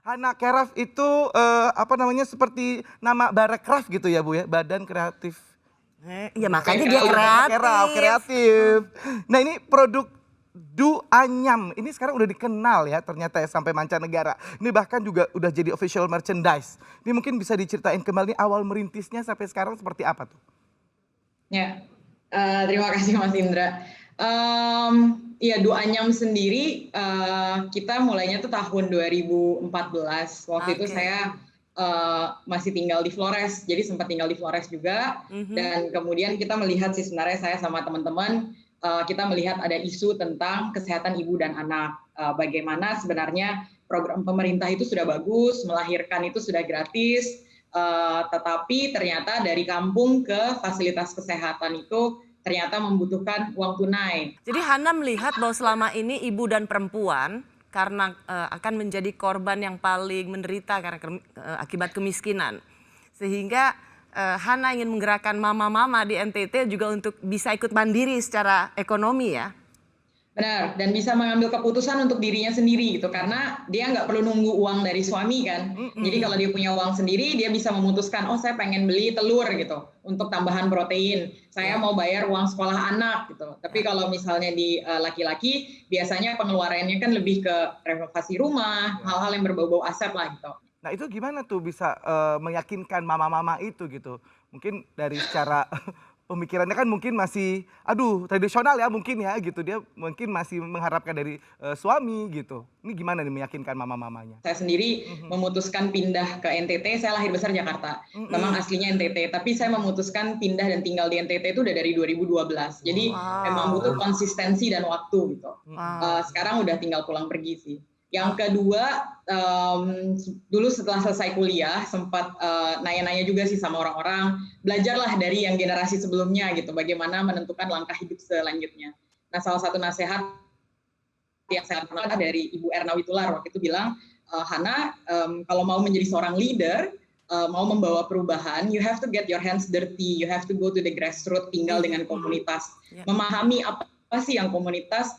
Hana Keraf itu apa namanya seperti nama Barekraf gitu ya Bu ya, Badan Kreatif. Iya makanya dia Keraf, kreatif. kreatif. Nah ini produk Du Anyam, ini sekarang udah dikenal ya ternyata ya sampai mancanegara. Ini bahkan juga udah jadi official merchandise. Ini mungkin bisa diceritain kembali awal merintisnya sampai sekarang seperti apa tuh? Ya, terima kasih Mas Indra. Ya, Du Anyam sendiri kita mulainya tuh tahun 2014. Waktu itu saya masih tinggal di Flores, jadi sempat tinggal di Flores juga. Dan kemudian kita melihat sih sebenarnya saya sama teman-teman kita melihat ada isu tentang kesehatan ibu dan anak. Bagaimana sebenarnya program pemerintah itu sudah bagus, melahirkan itu sudah gratis. Tetapi ternyata dari kampung ke fasilitas kesehatan itu ternyata membutuhkan uang tunai. Jadi Hana melihat bahwa selama ini ibu dan perempuan karena akan menjadi korban yang paling menderita karena akibat kemiskinan. Sehingga Hana ingin menggerakkan mama-mama di NTT juga untuk bisa ikut mandiri secara ekonomi ya. Benar, dan bisa mengambil keputusan untuk dirinya sendiri gitu, karena dia nggak perlu nunggu uang dari suami kan. Jadi kalau dia punya uang sendiri, dia bisa memutuskan, oh saya pengen beli telur gitu, untuk tambahan protein. Saya mau bayar uang sekolah anak gitu. Tapi kalau misalnya di laki-laki, biasanya pengeluarannya kan lebih ke renovasi rumah, hal-hal yang berbau-bau aset lah gitu. Nah itu gimana tuh bisa meyakinkan mama-mama itu gitu? Mungkin dari secara pemikirannya kan mungkin masih, aduh tradisional ya mungkin ya gitu. Dia mungkin masih mengharapkan dari suami gitu. Ini gimana nih meyakinkan mama-mamanya? Saya sendiri memutuskan pindah ke NTT, saya lahir besar Jakarta. Memang aslinya NTT, tapi saya memutuskan pindah dan tinggal di NTT itu udah dari 2012. Jadi emang butuh konsistensi dan waktu gitu. Sekarang udah tinggal pulang pergi sih. Yang kedua, dulu setelah selesai kuliah sempat nanya-nanya juga sih sama orang-orang, belajarlah dari yang generasi sebelumnya gitu, bagaimana menentukan langkah hidup selanjutnya. Nah, salah satu nasihat yang saya pernah dari Ibu Erna Witoelar waktu itu bilang, Hana, kalau mau menjadi seorang leader, mau membawa perubahan, you have to get your hands dirty, you have to go to the grassroots, tinggal dengan komunitas, memahami apa sih yang komunitas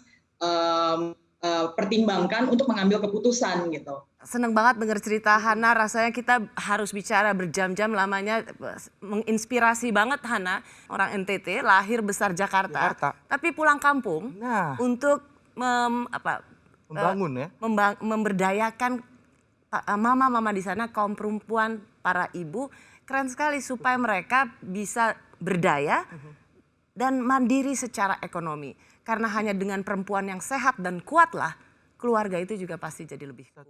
pertimbangkan untuk mengambil keputusan gitu. Seneng banget dengar cerita Hana, rasanya kita harus bicara berjam-jam lamanya, menginspirasi banget Hana, orang NTT, lahir besar Jakarta. Tapi pulang kampung untuk membangun ya, memberdayakan mama-mama di sana, kaum perempuan, para ibu, keren sekali supaya mereka bisa berdaya dan mandiri secara ekonomi. Karena hanya dengan perempuan yang sehat dan kuatlah keluarga itu juga pasti jadi lebih kuat.